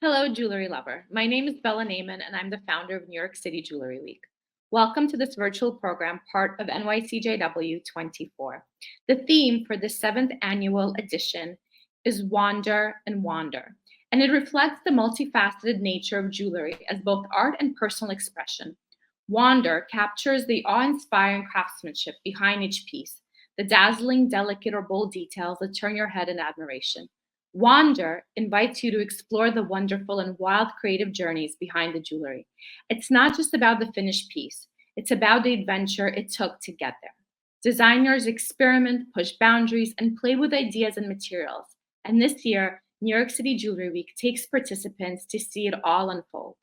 Hello, jewelry lover. My name is Bella Naiman, and I'm the founder of New York City Jewelry Week. Welcome to this virtual program, part of NYCJW 24. The theme for the 7th annual edition is Wander and Wander, and it reflects the multifaceted nature of jewelry as both art and personal expression. Wander captures the awe-inspiring craftsmanship behind each piece, the dazzling, delicate, or bold details that turn your head in admiration. Wander invites you to explore the wonderful and wild creative journeys behind the jewelry. It's not just about the finished piece, it's about the adventure it took to get there. Designers experiment, push boundaries, and play with ideas and materials. And this year, New York City Jewelry Week takes participants to see it all unfold.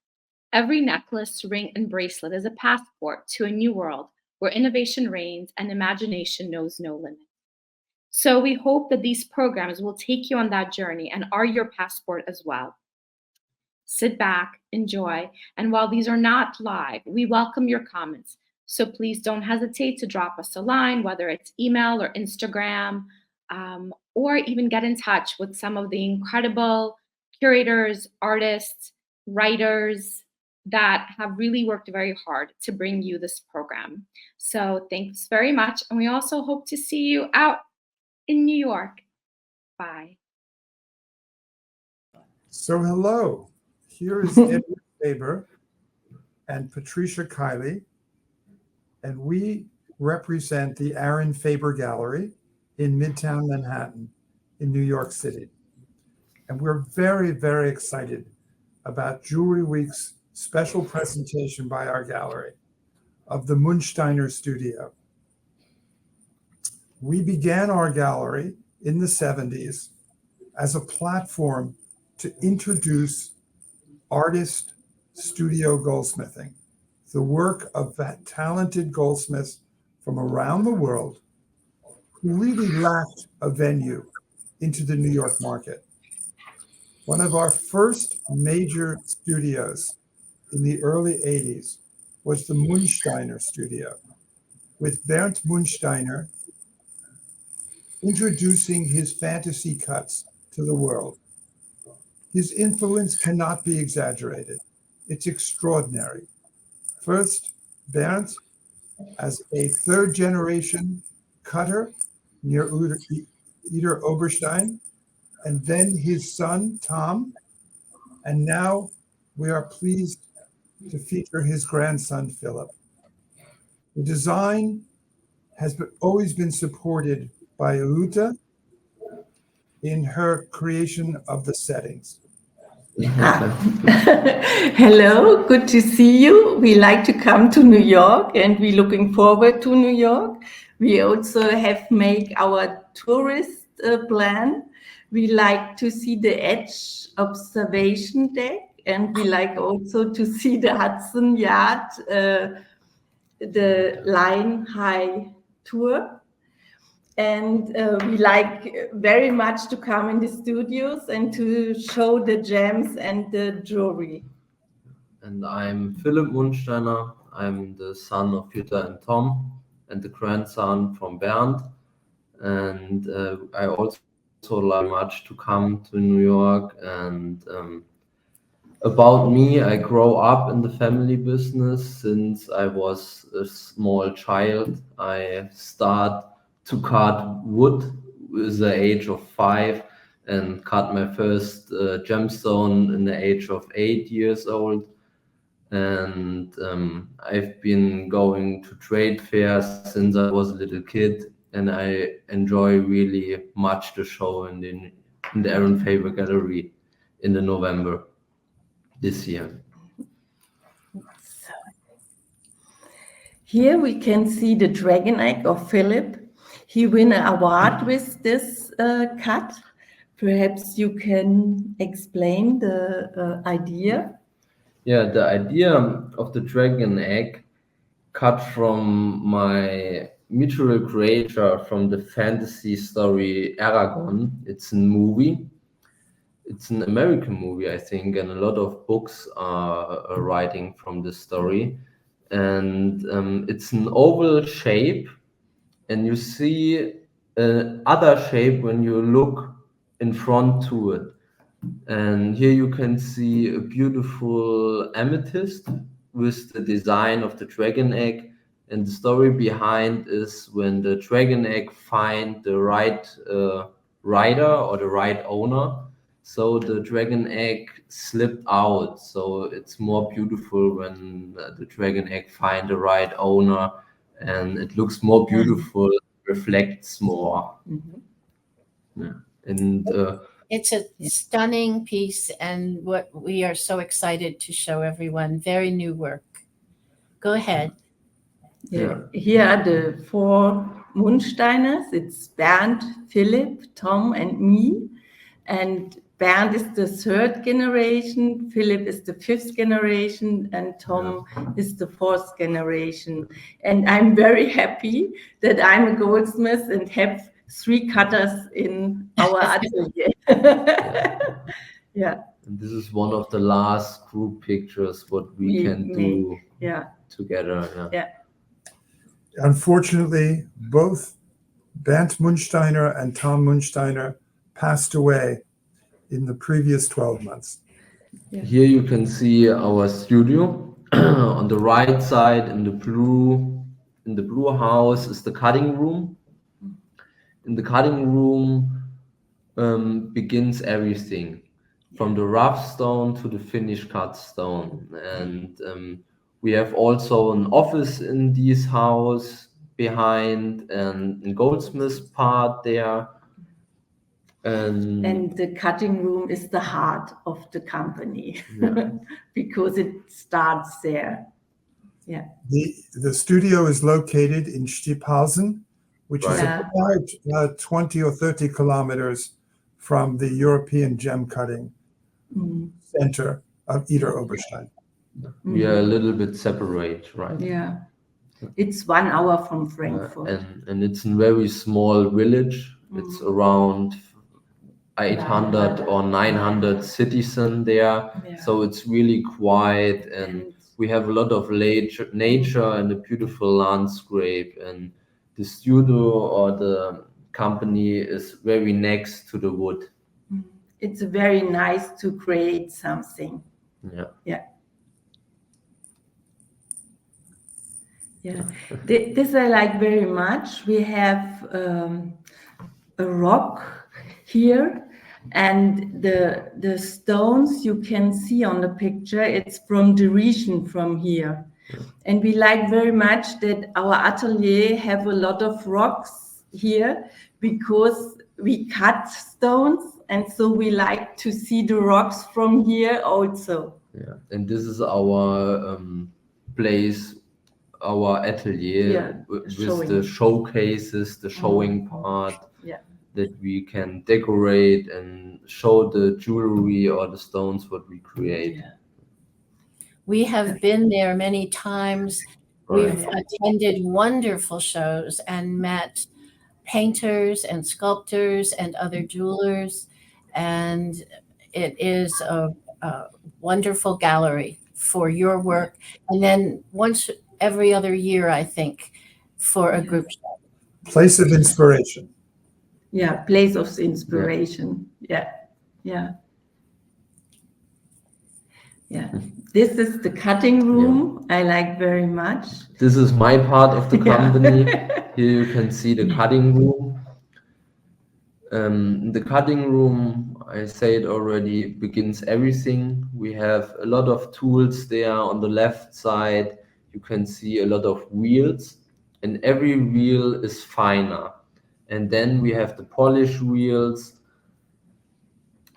Every necklace, ring, and bracelet is a passport to a new world where innovation reigns and imagination knows no limit. So we hope that these programs will take you on that journey and are your passport as well. Sit back, enjoy, and while these are not live, we welcome your comments. So please don't hesitate to drop us a line, whether it's email or Instagram, or even get in touch with some of the incredible curators, artists, writers that have really worked very hard to bring you this program. So thanks very much. And we also hope to see you out in New York. Bye. So hello, here is Edward Faber and Patricia Kiley, and we represent the Aaron Faber Gallery in Midtown Manhattan in New York City. And we're very, very excited about Jewelry Week's special presentation by our gallery of the Munsteiner studio. We began our gallery in the 70s as a platform to introduce artist studio goldsmithing, the work of talented goldsmiths from around the world who really lacked a venue into the New York market. One of our first major studios in the early 80s was the Munsteiner studio, with Bernd Munsteiner introducing his fantasy cuts to the world. His influence cannot be exaggerated. It's extraordinary. First, Bernd, as a third-generation cutter near Idar-Oberstein, and then his son, Tom, and now we are pleased to feature his grandson, Philipp. The design has always been supported by Jutta in her creation of the settings. Hello, good to see you. We like to come to New York and we're looking forward to New York. We also have made our tourist plan. We like to see the Edge observation deck, and we like also to see the Hudson Yard, the Line High tour. And we like very much to come in the studios and to show the gems and the jewelry. And I'm Philipp Munsteiner. I'm the son of Jutta and Tom and the grandson from Bernd. And I also like much to come to New York. And about me, I grow up in the family business since I was a small child. I start to cut wood with the age of 5 and cut my first gemstone in the age of 8 years old. And I've been going to trade fairs since I was a little kid, and I enjoy really much the show in the Aaron Faber Gallery in the November this year. Here we can see the dragon egg of Philipp. He won an award with this cut. Perhaps you can explain the idea. Yeah, the idea of the dragon egg cut from my mutual creator from the fantasy story Agame. It's a movie. It's an American movie, I think, and a lot of books are writing from this story. And it's an oval shape, and you see another shape when you look in front to it. And here you can see a beautiful amethyst with the design of the dragon egg. And the story behind is when the dragon egg find the right rider or the right owner. So the dragon egg slipped out. So it's more beautiful when the dragon egg find the right owner, and it looks more beautiful, reflects more. Yeah. And It's a stunning piece, and what we are so excited to show everyone. Very new work. Go ahead. Yeah. Here are the 4 Munsteiners. It's Bernd, Philipp, Tom, and me. And Bernd is the 3rd generation, Philipp is the 5th generation, and Tom is the 4th generation. And I'm very happy that I'm a goldsmith and have 3 cutters in our atelier. Yeah. And this is one of the last group pictures what we can do together. Yeah. Unfortunately, both Bernd Munsteiner and Tom Munsteiner passed away in the previous 12 months. Here you can see our studio. On the right side in the blue house is the cutting room. In the cutting room begins everything, from the rough stone to the finished cut stone. And we have also an office in this house behind, and a goldsmith part there. And the cutting room is the heart of the company because it starts there. Yeah. The studio is located in Stipshausen, which is about 20 or 30 kilometers from the European gem cutting center of Idar-Oberstein. We are a little bit separate, right? Yeah. It's 1 hour from Frankfurt. And it's a very small village. It's around 800 or 900 citizens there. So it's really quiet, and we have a lot of nature and a beautiful landscape. And the studio or the company is very next to the wood. It's very nice to create something. Yeah. This I like very much. We have a rock here, and the stones you can see on the picture, it's from the region from here. And we like very much that our atelier have a lot of rocks here because we cut stones, and so we like to see the rocks from here also. Yeah, and this is our place, our atelier with the showcases, the showing part, that we can decorate and show the jewelry or the stones what we create. We have been there many times. We've attended wonderful shows and met painters and sculptors and other jewelers, and it is a wonderful gallery for your work. And then once every other year, I think, for a group show. Place of inspiration. Yeah, place of inspiration. Yeah. This is the cutting room. I like very much. This is my part of the company. Here you can see the cutting room. The cutting room, I said already, begins everything. We have a lot of tools there. On the left side, you can see a lot of wheels, and every wheel is finer. And then we have the polished wheels.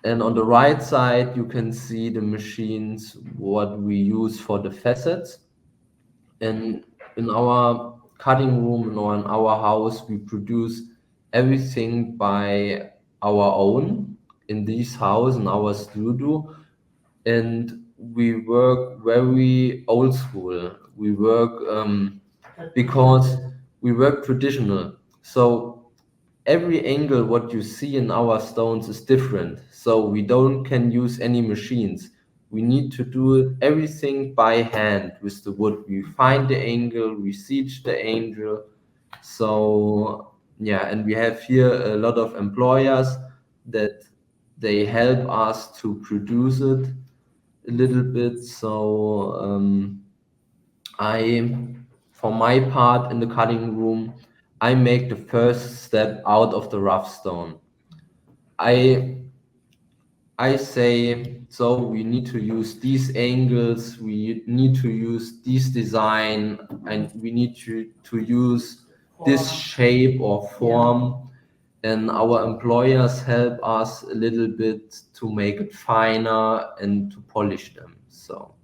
And on the right side, you can see the machines, what we use for the facets. And in our cutting room or in our house, we produce everything by our own in this house, in our studio. And we work very old school. We work because we work traditional. So every angle what you see in our stones is different. So we can use any machines. We need to do everything by hand with the wood. We find the angle, we siege the angle. So and we have here a lot of employers that they help us to produce it a little bit. So for my part in the cutting room, I make the first step out of the rough stone. I say, so we need to use these angles, we need to use this design, and we need to use this shape or form. And our employers help us a little bit to make it finer and to polish them. So.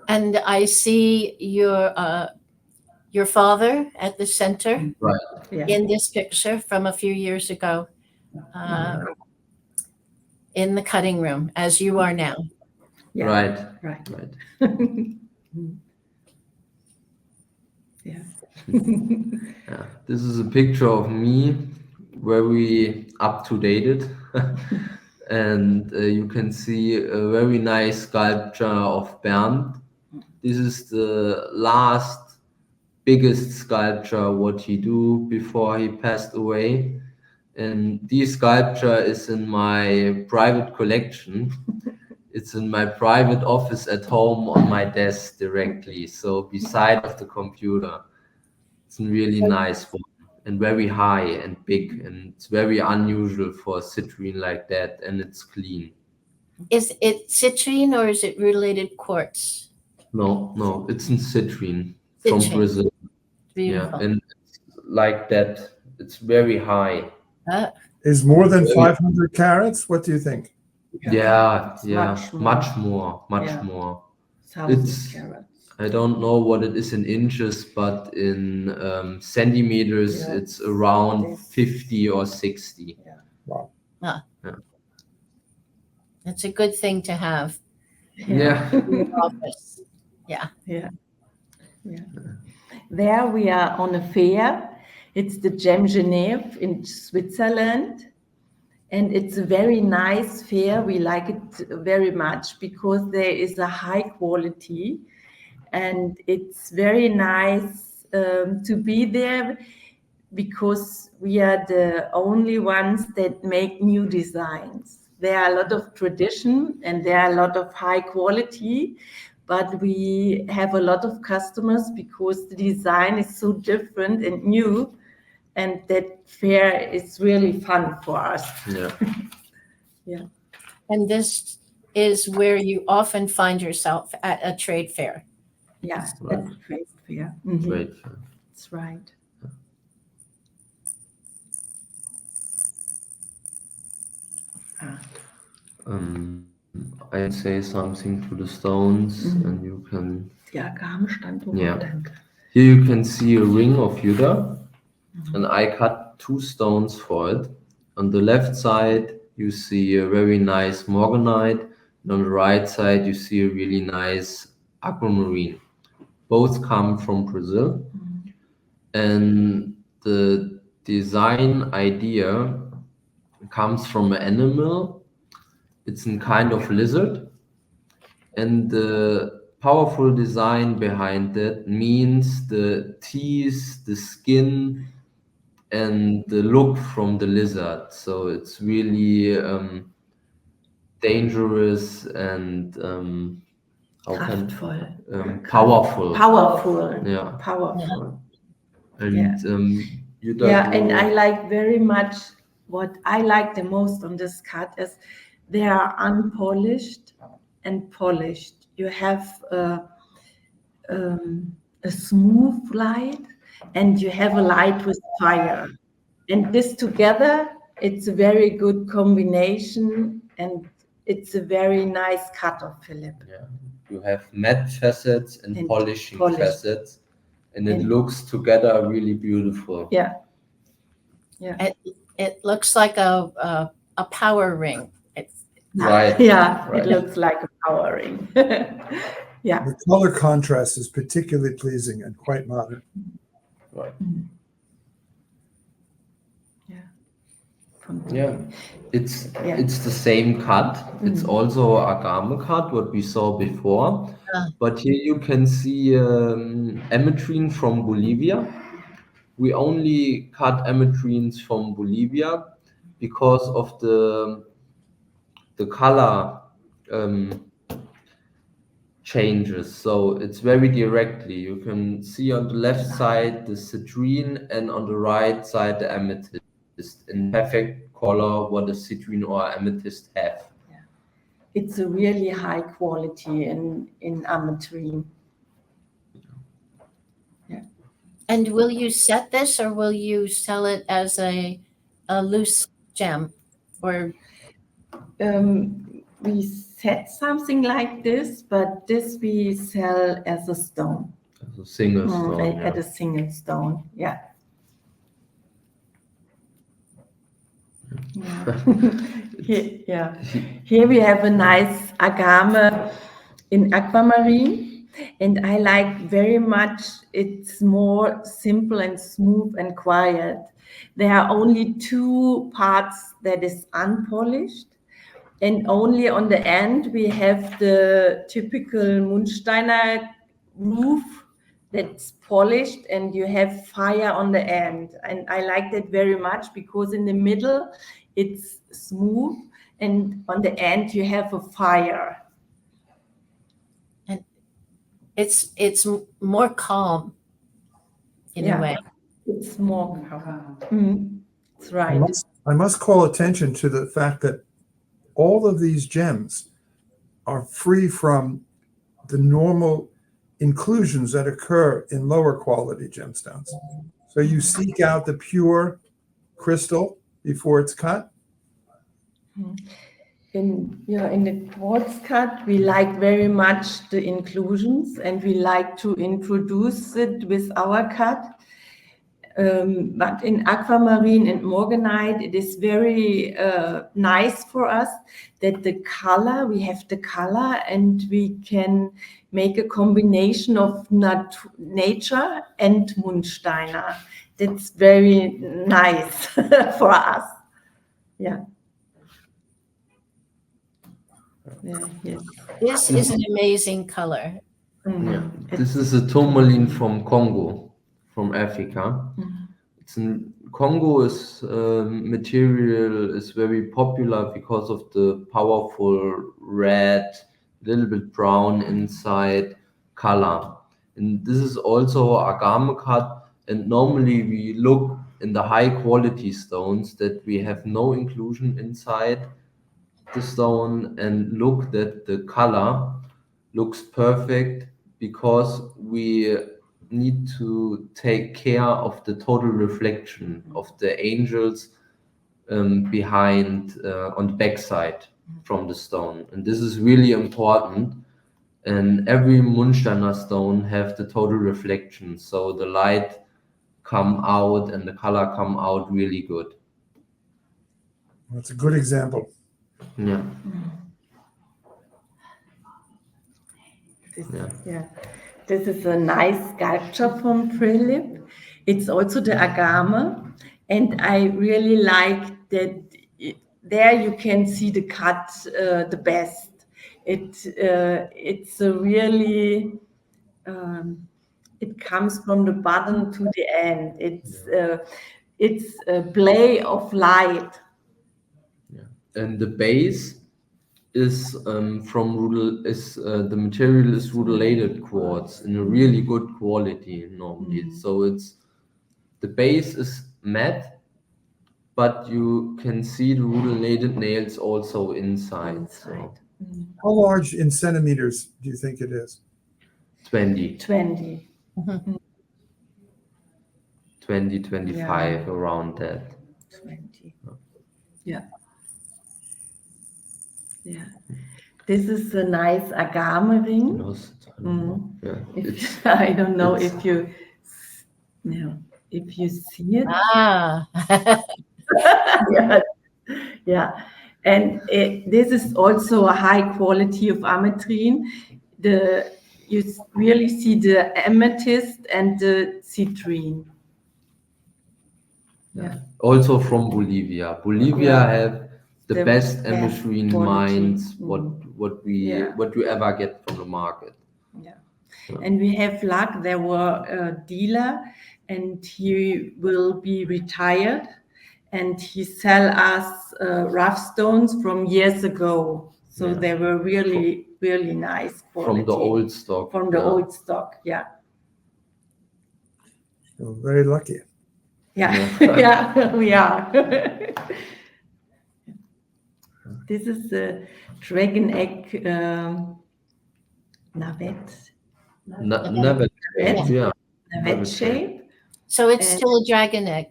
And I see your father at the center Right. in this picture from a few years ago. In the cutting room, as you are now. Yeah. Right. Yeah. Yeah. This is a picture of me, very up to date, and you can see a very nice sculpture of Bernd. This is the last biggest sculpture what he do before he passed away. And this sculpture is in my private collection. It's in my private office at home on my desk directly. So beside of the computer, it's a really nice one and very high and big. And it's very unusual for a citrine like that. And it's clean. Is it citrine or is it related quartz? No, it's in citrine from Brazil. Beautiful. Yeah, and it's like that. It's very high. Is more than 500 carats? What do you think? Yeah, Much more. It's carats. I don't know what it is in inches, but in centimeters, it's around 50 or 60. Yeah. Wow. That's a good thing to have. Yeah. In your office. Yeah. There we are on a fair. It's the Geneve in Switzerland. And it's a very nice fair. We like it very much because there is a high quality. And it's very nice to be there because we are the only ones that make new designs. There are a lot of tradition and there are a lot of high quality, but we have a lot of customers because the design is so different and new, and that fair is really fun for us. Yeah. And this is where you often find yourself at a trade fair. Yeah, Right. that's a trade fair. Great. That's right. I say something to the stones, and you can. Die Agame stand Yeah. Here you can see a ring of Jutta, and I cut 2 stones for it. On the left side, you see a very nice morganite, and on the right side, you see a really nice aquamarine. Both come from Brazil, and the design idea comes from an animal. It's a kind of lizard, and the powerful design behind that means the teeth, the skin, and the look from the lizard. So it's really dangerous and Kraftvoll. powerful. Powerful. Yeah. Powerful. And Jutta, And I like very much, what I like the most on this cut is they are unpolished and polished. You have a smooth light and you have a light with fire. And this together, it's a very good combination and it's a very nice cut of Philipp. Yeah. You have matte facets and polishing facets, and it looks together really beautiful. Yeah. It looks like a power ring. Right. Yeah, Right. it looks like a power ring. Yeah. The color contrast is particularly pleasing and quite modern. Right. Yeah. It's the same cut. It's also Agame cut, what we saw before. But here you can see ametrine from Bolivia. We only cut ametrines from Bolivia, because of the color changes. So it's very directly. You can see on the left side the citrine and on the right side the amethyst in perfect color what a citrine or amethyst have. It's a really high quality in ametrine. And will you set this, or will you sell it as a loose gem? Or We set something like this, but this we sell as a stone. As a single stone. At a single stone, yeah. Here we have a nice agame in aquamarine, and I like very much. It's more simple and smooth and quiet. There are only two parts that is unpolished, and only on the end we have the typical Munsteiner roof that's polished, and you have fire on the end. And I like that very much because in the middle it's smooth, and on the end you have a fire. and it's more calm in a way. It's more calm. That's right. I must call attention to the fact that all of these gems are free from the normal inclusions that occur in lower quality gemstones. So you seek out the pure crystal before it's cut. In the quartz cut, we like very much the inclusions, and we like to introduce it with our cut. But in aquamarine and morganite, it is very nice for us that we have the color, and we can make a combination of nature and Munsteiner. That's very nice for us. Yeah. Yes. This is an amazing color. Yeah. This is a tourmaline from Congo, from Africa. Congo is material is very popular because of the powerful red, little bit brown inside color. And this is also agame cut. And normally we look in the high quality stones that we have no inclusion inside the stone, and look that the color looks perfect, because we need to take care of the total reflection of the angels behind on the backside from the stone. And this is really important. And every Munsteiner stone have the total reflection, so the light come out and the color come out really good. That's a good example. Yeah. This is a nice sculpture from Philipp. It's also the agame, and I really like that there you can see the cut the best. It's a really it comes from the bottom to the end. It's a play of light. And the base is the material is rutilated quartz in a really good quality normally. So the base is matte, but you can see the rutilated nails also inside. So. How large in centimeters do you think it is? 20. 20. 20, 25, around that. 20. Yeah. This is a nice agame ring. I don't know if you see it. And this is also a high quality of ametrine. You really see the amethyst and the citrine. Also from Bolivia. Bolivia have the best ametrine mines what you ever get from the market. And we have luck. There were a dealer, and he will be retired, and he sell us rough stones from years ago. So Yeah. they were really, really nice quality. From the old stock. From the yeah. old stock, yeah. You're very lucky. Yeah, Yeah. yeah, we are. This is the dragon egg navet. Never. Navet. Yeah. Navet shape. So it's And- still a dragon egg.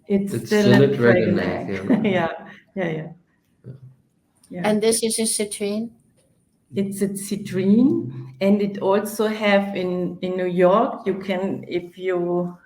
It's It's still still a a dragon dragon egg, egg. Yeah. Yeah. And this is a citrine. It's a citrine, and it also have in New York. You can, if you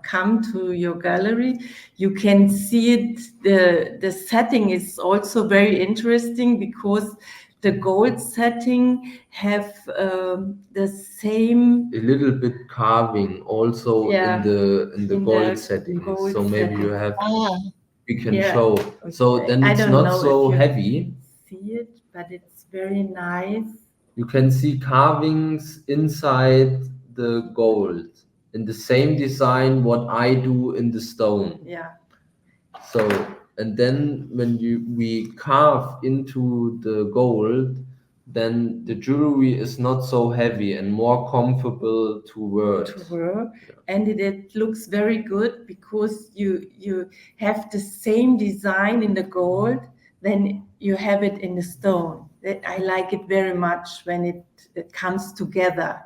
come to your gallery, you can see it. The setting is also very interesting because the gold setting have the same. A little bit carving also Yeah, in the in gold the settings. gold So maybe you setting. have Ah, we can Yeah. show. So then I it's don't not know so if you heavy. See it, but it's very nice. You can see carvings inside the gold in the same design what I do in the stone. Yeah. So and then when we carve into the gold, then the jewelry is not so heavy and more comfortable to wear. And it looks very good because you have the same design in the gold, then you have it in the stone. I like it very much when it comes together.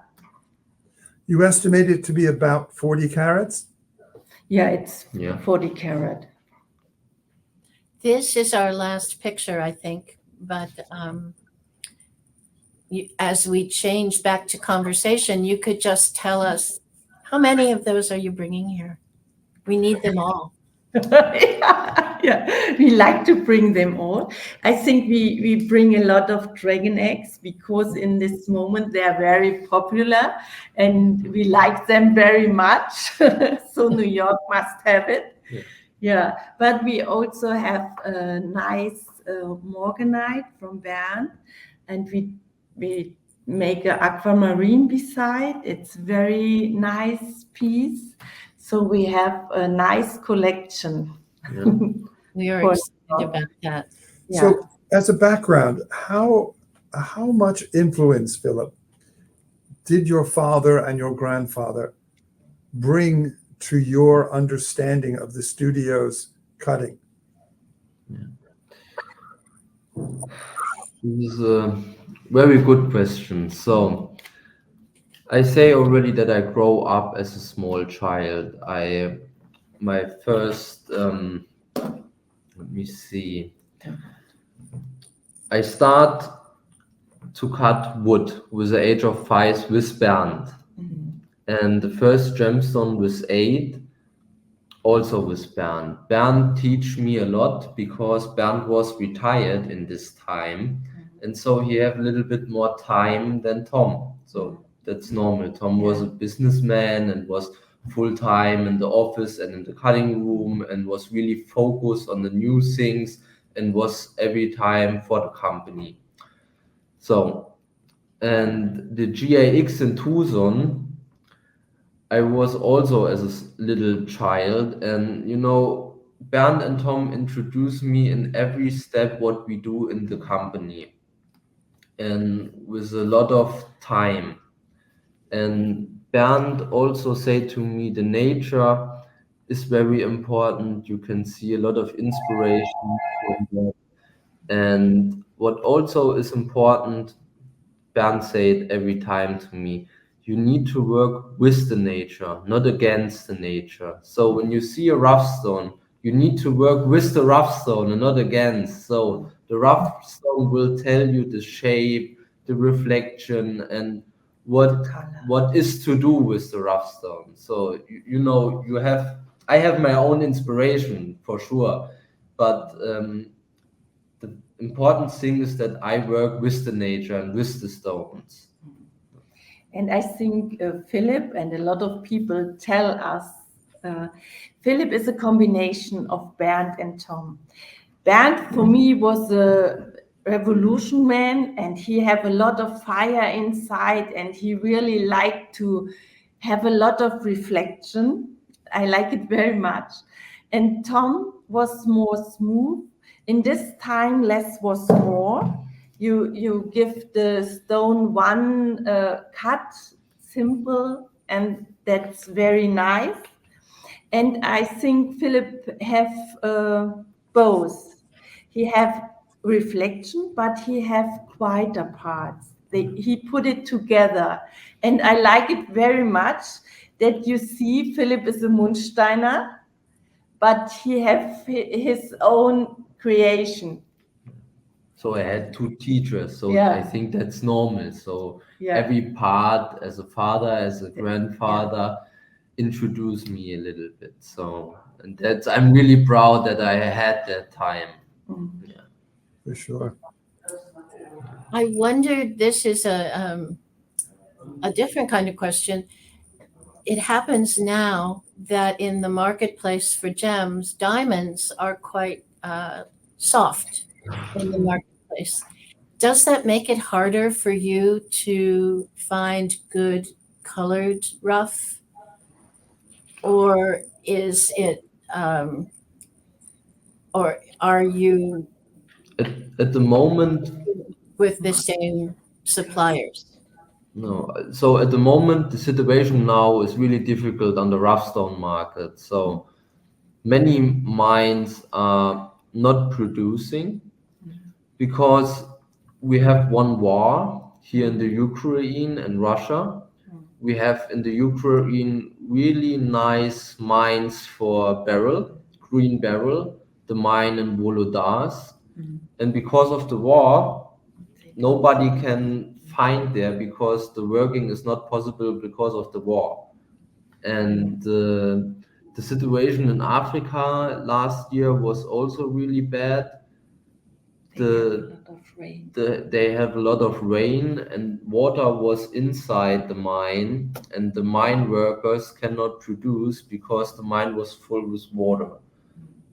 You estimate it to be about 40 carats? Yeah, it's Yeah. 40 carat. this is our last picture, I think. But as we change back to conversation, you could just tell us how many of those are you bringing here? We need them all. Yeah, we like to bring them all. I think we bring a lot of dragon eggs because in this moment they are very popular and we like them very much. So New York must have it. Yeah, but we also have a nice morganite from Bernd, and we make an aquamarine beside. It's very nice piece. So we have a nice collection. Yeah. We are For- excited about that. Yeah. So as a background, how much influence, Philip, did your father and your grandfather bring to your understanding of the studio's cutting? This is a very good question. So I say already that I grow up as a small child. My first let me see. I start to cut wood with the age of 5 with Bernd. And the first gemstone was 8, also with Bernd. Bernd teach me a lot because Bernd was retired in this time. And so he have a little bit more time than Tom. So that's normal. Tom was a businessman and was full time in the office and in the cutting room and was really focused on the new things and was every time for the company. So, and the GAX in Tucson, I was also as a little child, and you know, Bernd and Tom introduced me in every step what we do in the company, and with a lot of time. And Bernd also said to me, the nature is very important. You can see a lot of inspiration from that. And what also is important, Bernd said every time to me, you need to work with the nature, not against the nature. So when you see a rough stone, you need to work with the rough stone and not against. So the rough stone will tell you the shape, the reflection, and what is to do with the rough stone. So you know, I have my own inspiration for sure, but the important thing is that I work with the nature and with the stones. And I think Philip and a lot of people tell us, Philip is a combination of Bernd and Tom. Bernd for me was a revolution man, and he have a lot of fire inside, and he really liked to have a lot of reflection. I like it very much. And Tom was more smooth. In this time, less was more. You give the stone one cut, simple, and that's very nice. And I think Philipp have both. He have reflection, but he have quieter parts. He put it together. And I like it very much that you see Philipp is a Munsteiner, but he have his own creation. So I had two teachers, so Yeah. I think that's normal. So Yeah. every part, as a father, as a grandfather, introduced me a little bit. So, and that's, I'm really proud that I had that time. Yeah. For sure. I wondered, this is a different kind of question. It happens now that in the marketplace for gems, diamonds are quite soft in the marketplace. Does that make it harder for you to find good colored rough? Or is it, or are you At the moment, with the same suppliers? no. So at the moment, the situation now is really difficult on the rough stone market. So many mines are not producing because we have one war here in the Ukraine and Russia. We have in the Ukraine really nice mines for beryl, green beryl, the mine in Volodars. And because of the war, nobody can find there because the working is not possible because of the war. And the situation in Africa last year was also really bad. They have a lot of rain and water was inside the mine, and the mine workers cannot produce because the mine was full with water.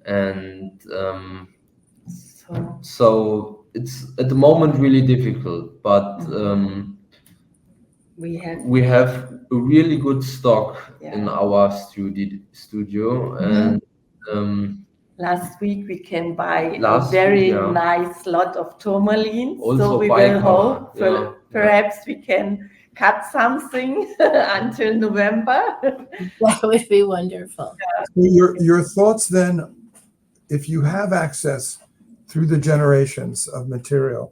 And so it's at the moment really difficult, but we have a really good stock in our studio, and last week we can buy a very nice lot of tourmaline. Also so we will hope perhaps we can cut something until November. That would be wonderful. So your thoughts then, if you have access through the generations of material,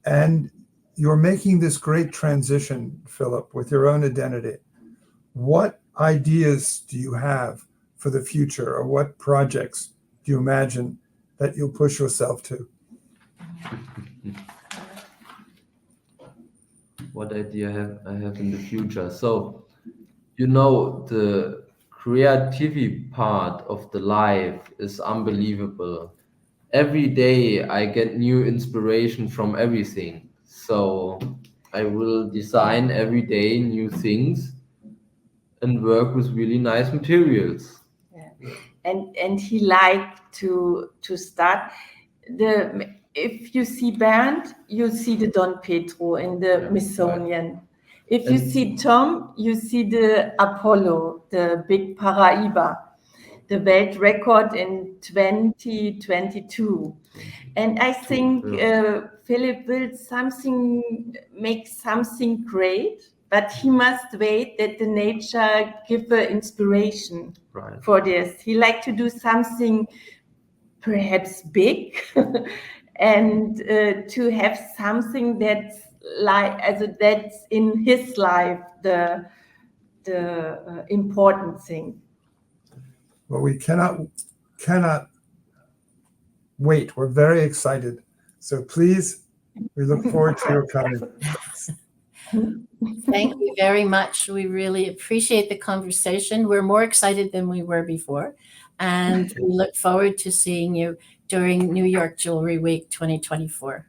and you're making this great transition, Philipp, with your own identity, what ideas do you have for the future, or what projects do you imagine that you'll push yourself to? What idea I have in the future? So, you know, the creativity part of the life is unbelievable. Every day I get new inspiration from everything. So I will design every day new things and work with really nice materials. And he liked to start if you see Bernd, you see the Don Pedro in the Smithsonian. If you see Tom, you see the Apollo, the big Paraiba, the world record in 2022. And I think Philipp will make something great, but he must wait that the nature give an inspiration for this. He like to do something perhaps big and to have something that's that's in his life the important thing. Well, we cannot wait. We're very excited. So please, we look forward to your coming. Thank you very much. We really appreciate the conversation. We're more excited than we were before. And we look forward to seeing you during New York Jewelry Week 2024.